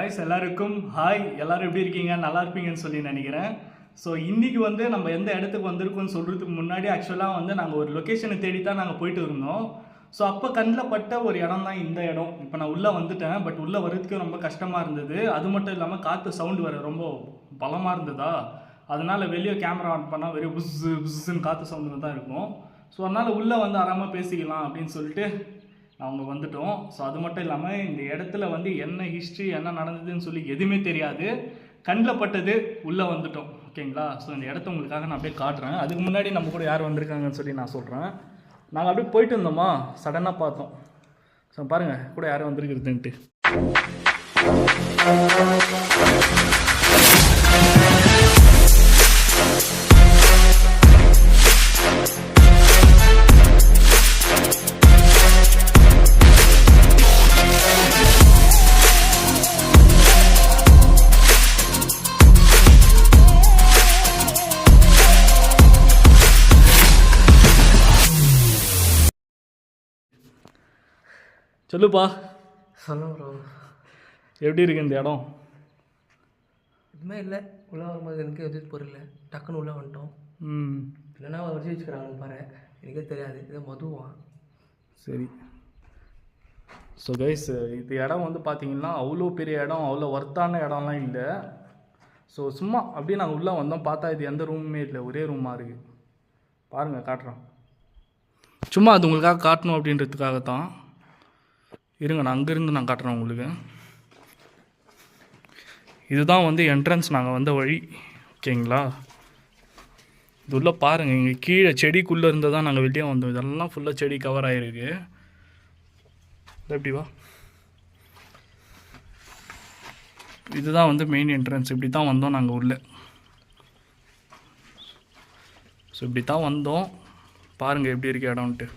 Guys எல்லாருக்கும் hi. எல்லாரும் எப்படி இருக்கீங்க? நல்லா இருப்பீங்கன்னு சொல்லி நினைக்கிறேன். ஸோ இன்றைக்கி வந்து நம்ம எந்த இடத்துக்கு வந்திருக்கோம்னு சொல்கிறதுக்கு முன்னாடி ஆக்சுவலாக வந்து நாங்கள் ஒரு லொக்கேஷனை தேடி தான் நாங்கள் போயிட்டு இருந்தோம். ஸோ அப்போ கண்ணில் பட்ட ஒரு இடம் தான் இந்த இடம். இப்போ நான் உள்ளே வந்துட்டேன், பட் உள்ளே வர்றதுக்கு ரொம்ப கஷ்டமாக இருந்தது. அது மட்டும் இல்லாமல் காற்று சவுண்டு வர ரொம்ப பலமாக இருந்ததா, அதனால் வெளியே கேமரா ஆன் பண்ணால் வெறும் புஸ்ஸு புஸ்ஸுன்னு காற்று சவுண்டு தான் இருக்கும். ஸோ அதனால் உள்ளே வந்து ஆராமல் பேசிக்கலாம் அப்படின்னு சொல்லிட்டு அவங்க வந்துட்டோம். ஸோ அது மட்டும் இல்லாமல் இந்த இடத்துல வந்து என்ன ஹிஸ்ட்ரி என்ன நடந்ததுன்னு சொல்லி எதுவுமே தெரியாது. கண்ணில் பட்டது உள்ளே வந்துட்டோம். ஓகேங்களா? ஸோ இந்த இடத்த உங்களுக்காக நான் அப்படியே காட்டுறேன். அதுக்கு முன்னாடி நம்ம கூட யார் வந்திருக்காங்கன்னு சொல்லி நான் சொல்கிறேன். நாங்கள் அப்படியே போயிட்டு இருந்தோமா, சடனாக பார்த்தோம். ஸோ பாருங்கள் கூட யாரும் வந்திருக்குதுன்ட்டு. சொல்லுப்பா. சொல்ல ப்ரோ, எப்படி இருக்கு இந்த இடம்? எதுவுமே இல்லை. உள்ளே வரும்போது எனக்கு எதுவும் பொருள் டக்குன்னு உள்ளே வந்துட்டோம். இல்லைன்னா வச்சு வச்சுக்கிறாங்க பாரு, எனக்கே தெரியாது. இதை மதுவான். சரி. ஸோ கைஸ், இது இடம் வந்து பார்த்தீங்கன்னா அவ்வளோ பெரிய இடம், அவ்வளோ ஒர்த்தான இடம்லாம் இல்லை. ஸோ சும்மா அப்படியே நாங்கள் உள்ளே வந்தோம், பார்த்தா இது எந்த ரூமுமே இல்லை, ஒரே ரூமாக இருக்குது. பாருங்கள், காட்டுறோம். சும்மா அது உங்களுக்காக காட்டணும் அப்படின்றதுக்காக தான். இருங்க, நான் அங்கேருந்து நான் காட்டுறேன் உங்களுக்கு. இதுதான் வந்து என்ட்ரன்ஸ், நாங்கள் வந்த வழி. ஓகேங்களா? இது உள்ள பாருங்கள், இங்கே கீழே செடிக்குள்ளே இருந்து தான் நாங்கள் வெளியே வந்தோம். இதெல்லாம் ஃபுல்லாக செடி கவர் ஆகிருக்கு. எப்படி வா, இதுதான் வந்து மெயின் என்ட்ரன்ஸ். இப்படி தான் வந்தோம் நாங்கள் உள்ளே. ஸோ இப்படி தான் வந்தோம். பாருங்கள் எப்படி இருக்கு இடம்ன்ட்டு.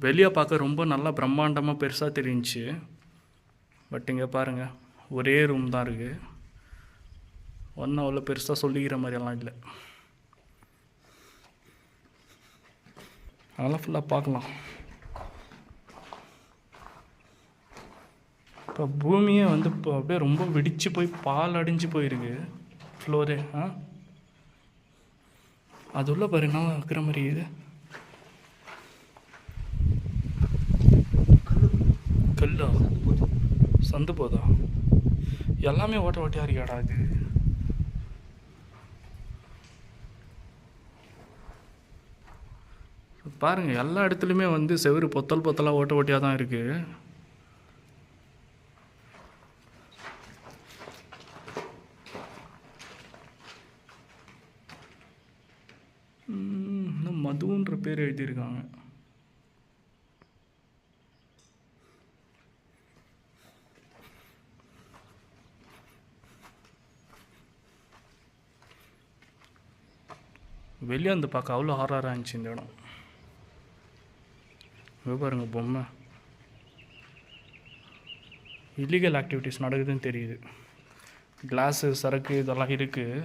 வெளியே பார்க்க ரொம்ப நல்லா பிரம்மாண்டமாக பெருசாக தெரிஞ்சிச்சு. பட் இங்கே பாருங்கள், ஒரே ரூம் தான் இருக்குது. ஒன்றும் அவ்வளோ பெருசாக சொல்லிக்கிற மாதிரியெல்லாம் இல்லை. அதெல்லாம் ஃபுல்லாக பார்க்கலாம். இப்போ பூமியே வந்து இப்போ அப்படியே ரொம்ப வெடித்து போய் பால் அடிஞ்சு போயிருக்கு ஃப்ளோரே. அது உள்ள பாருங்க இருக்கிற மாதிரி இது கல்லா சந்து போதா, எல்லாமே ஓட்ட ஓட்டையாக இருக்காடா. இது பாருங்கள், எல்லா இடத்துலையுமே வந்து செவரு பொத்தல் பொத்தலாக ஓட்ட ஓட்டியாக தான் இருக்குது. இன்னும் மதுன்ற பேர் எழுதியிருக்காங்க. வெளியே வந்து பார்க்க அவ்வளோ ஹாரராக இருந்துச்சு இந்த இடம். பாருங்கள் பொம்மை, இல்லீகல் ஆக்டிவிட்டீஸ் நடக்குதுன்னு தெரியுது. கிளாஸு சரக்கு இதெல்லாம் இருக்குது.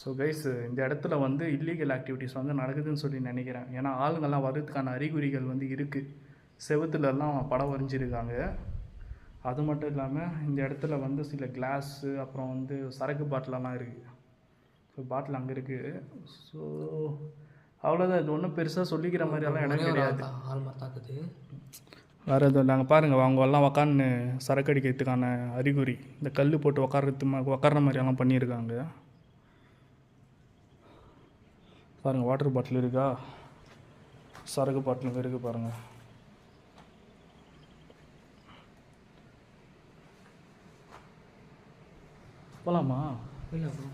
ஸோ கைஸ், இந்த இடத்துல வந்து இல்லீகல் ஆக்டிவிட்டீஸ் வந்து நடக்குதுன்னு சொல்லி நினைக்கிறேன். ஏன்னா ஆளுங்கள்லாம் வர்றதுக்கான அறிகுறிகள் வந்து இருக்குது. செவத்துலலாம் படம் வரைஞ்சிருக்காங்க. அது மட்டும் இல்லாமல் இந்த இடத்துல வந்து சில கிளாஸு, அப்புறம் வந்து சரக்கு பாட்டிலெல்லாம் இருக்குது. ஸோ பாட்டில் அங்கே இருக்குது. ஸோ அவ்வளோதான். இது ஒன்றும் பெருசாக சொல்லிக்கிற மாதிரியெல்லாம் இடம் கிடையாது. வேறு எதுவும் நாங்கள் பாருங்கள், அவங்க எல்லாம் உக்காந்து சரக்கு அடிக்கிறதுக்கான அறிகுறி, இந்த கல் போட்டு உக்கார்ற மாதிரியெல்லாம் பண்ணியிருக்காங்க. பாருங்கள், வாட்டர் பாட்டில் இருக்கா, சரக்கு பாட்டில் இருக்குது பாருங்கள். போகலாமா? இல்லை ப்ரோ.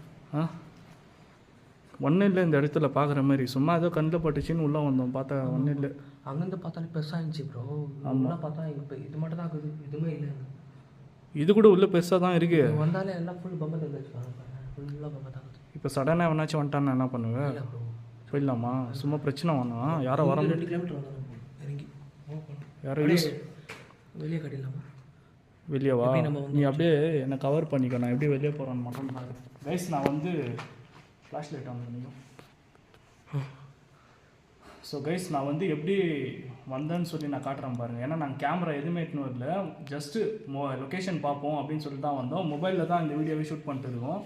ஒன்றும் இல்லை இந்த இடத்துல பார்க்குற மாதிரி. சும்மா ஏதோ கண்ணில் பட்டுச்சின்னு உள்ளே வந்தோம், பார்த்தா ஒன்றும் இல்லை. அங்கேருந்து பார்த்தாலே பெருசாக இருந்துச்சு ப்ரோ. ஆமாம், பார்த்தா இப்போ இது மட்டும் தான் இருக்குது, எதுவுமே இல்லை. இது கூட உள்ள பெருசாக தான் இருக்குது. வந்தாலே எல்லாம் ஃபுல் பம்பை தான் வச்சுருக்காங்க, ஃபுல்லாக பம்பை தான். இப்போ சடனாக எவனாச்சும் வந்துட்டான்னு என்ன பண்ணுவேன்? போயிடலாமா? சும்மா பிரச்சனை வேணாம். யாரோ வர 2 கிலோமீட்டர் வந்தாலும் இறங்கி யாரோ யூஸ் வெளியே கட்டிடலாமா? வெளியே வா, நீ அப்படியே என்னை கவர் பண்ணிக்க. நான் எப்படி வெளியே போகிறேன்னு மட்டும் பாரு. கைஸ், நான் வந்து ஃப்ளாஷ் லைட் ஆன் பண்ணிக்கோ. ஸோ கைஸ் நான் வந்து எப்படி வந்தேன்னு சொல்லி நான் காட்டுறேன் பாருங்கள். ஏன்னா நாங்கள் கேமரா எதுவுமே எடுத்துன்னு வரல, ஜஸ்ட்டு லொக்கேஷன் பார்ப்போம் அப்படின்னு சொல்லிட்டு தான் வந்தோம். மொபைலில் தான் இந்த வீடியோவை ஷூட் பண்ணிட்டு இருக்கோம்.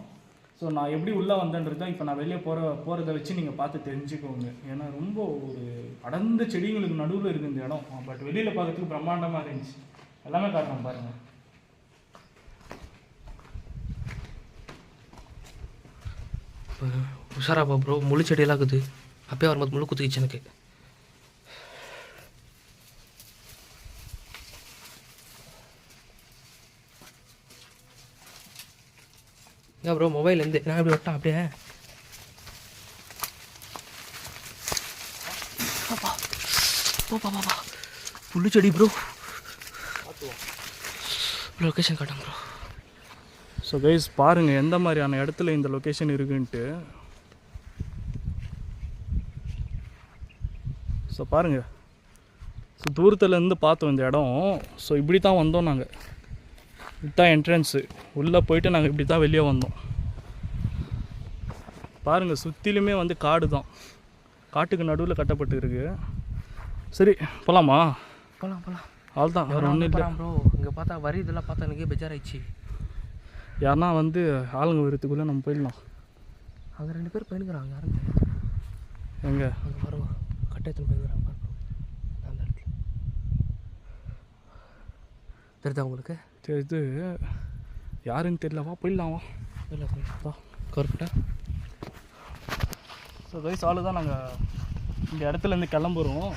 ஸோ நான் எப்படி உள்ளே வந்தேன்றது தான் இப்போ நான் வெளியே போகிறத வச்சு நீங்கள் பார்த்து தெரிஞ்சுக்கோங்க. ஏன்னா ரொம்ப ஒரு அடர்ந்த செடிங்களுக்கு நடுவில் இருக்குது இந்த இடம். பட் வெளியில் பார்க்கறதுக்கு பிரம்மாண்டமாக இருந்துச்சு. எல்லாமே காட்டுறேன் பாருங்கள். உஷாராப்பா ப்ரோ, முள்ளு செடியெல்லாம் இருக்குது. அப்பயே வரும்போது முள்ளு குத்திக்கிச்சு எனக்கு. ஏன் ப்ரோ மொபைல் எந்த நான் இப்படி விட்டேன் அப்படியே. பாப்பா புல்லு செடி ப்ரோ. லொக்கேஷன் காட்டுங்க ப்ரோ. ஸோ கைஸ் பாருங்கள் எந்த மாதிரியான இடத்துல இந்த லொக்கேஷன் இருக்குன்ட்டு. ஸோ பாருங்கள், ஸோ தூரத்துலேருந்து பார்த்தோம் இந்த இடம். ஸோ இப்படி தான் வந்தோம் நாங்கள். இதுதான் என்ட்ரன்ஸு. உள்ளே போயிட்டு நாங்கள் இப்படி தான் வெளியே வந்தோம். பாருங்கள் சுற்றிலுமே வந்து காடு தான். காட்டுக்கு நடுவில் கட்டப்பட்டு இருக்கு. சரி போகலாமா? போகலாம் அவ்வளோதான், வேறு ஒன்றும் இல்லை ப்ரோ. இங்கே பார்த்தா வரி இதெல்லாம் பார்த்தா எனக்கே பெஜாராயிடுச்சு. யாருன்னா வந்து ஆளுங்க வரத்துக்குள்ளே நம்ம போயிடலாம். அங்கே 2 பேர் போயிருக்கிறாங்க. யாரும் எங்கே? அங்கே பாருங்க, கட்டத்தில் போயிருக்கிறாங்க பாருங்க அந்த இடத்துல. தெரியுதா உங்களுக்கு? சரி இது யாருன்னு தெரியலவா, போயிடலாம் வா. இல்லை கரெக்டா. ஸோ கைஸ் தான் நாங்கள் இந்த இடத்துலேருந்து கிளம்புறோம்.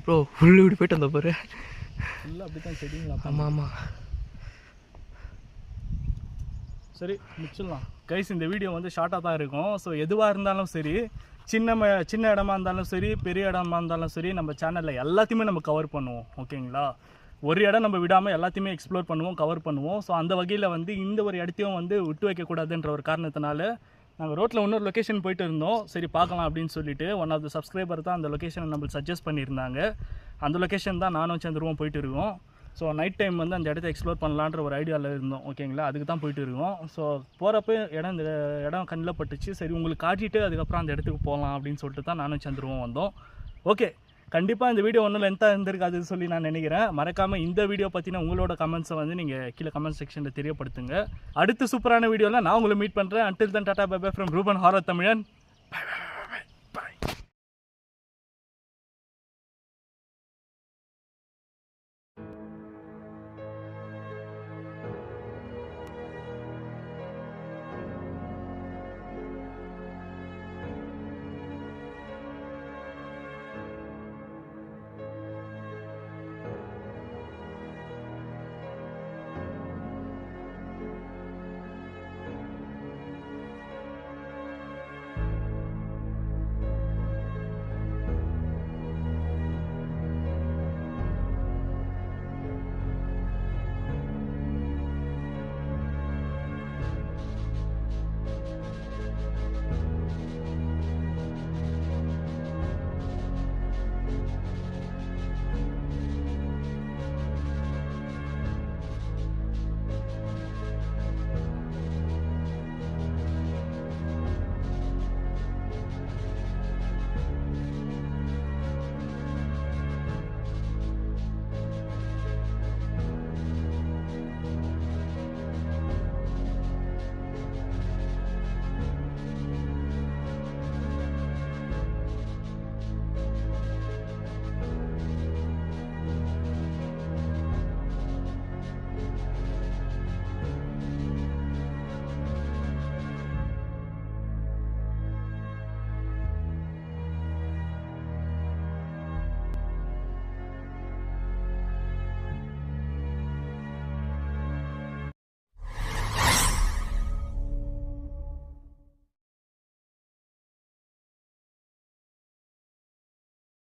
ப்ரோ ஃபுல்லு இப்படி போயிட்டு வந்த பாரு. ஃபுல்லாக அப்படி தான் செடிங்களா? ஆமாம். சரி முடிச்சிடலாம் கைஸ். இந்த வீடியோ வந்து ஷார்ட்டாக தான் இருக்கும். ஸோ எதுவாக இருந்தாலும் சரி, சின்ன இடமா இருந்தாலும் சரி, பெரிய இடமா இருந்தாலும் சரி, நம்ம சேனலில் எல்லாத்தையுமே நம்ம கவர் பண்ணுவோம். ஓகேங்களா? ஒரு இடம் நம்ம விடாமல் எல்லாத்தையுமே எக்ஸ்ப்ளோர் பண்ணுவோம், கவர் பண்ணுவோம். ஸோ அந்த வகையில் வந்து இந்த ஒரு இடத்தையும் வந்து விட்டு வைக்கக்கூடாதுன்ற ஒரு காரணத்தினால நாங்கள் ரோட்டில் இன்னொரு லொக்கேஷன் போயிட்டு இருந்தோம். சரி பார்க்கலாம் அப்படின்னு சொல்லிட்டு ஒன் ஆஃப் த சப்ஸ்கிரைபர் தான் அந்த லொக்கேஷனை நம்மளுக்கு சஜஸ்ட் பண்ணியிருந்தாங்க. அந்த லொக்கேஷன் தான் நானும் சந்திரவும் போயிட்டு இருக்கோம். ஸோ நைட் டைம் வந்து அந்த இடத்த எக்ஸ்ப்ளோர் பண்ணலான்ற ஒரு ஐடியாவில் இருந்தோம். ஓகேங்களா? அதுக்கு தான் போயிட்டு இருக்கோம். ஸோ போகிறப்ப இந்த இடம் கண்ணில் பட்டுச்சு. சரி உங்களுக்கு காட்டிட்டு அதுக்கப்புறம் அந்த இடத்துக்கு போகலாம் அப்படின்னு சொல்லிட்டு தான் நானும் சந்திரவும் வந்தோம். ஓகே, கண்டிப்பாக இந்த வீடியோ ஒன்றும் லென்த்தாக இருந்திருக்காதுன்னு சொல்லி நான் நினைக்கிறேன். மறக்காமல் இந்த வீடியோ பற்றின உங்களோட கமெண்ட்ஸை வந்து நீங்கள் கீழே கமெண்ட் செக்ஷனில் தெரியப்படுத்துங்க. அடுத்த சூப்பரான வீடியோவில் நான் உங்களை மீட் பண்ணுறேன். Until then tata bye bye from Ruban horror தமிழன். Bye by.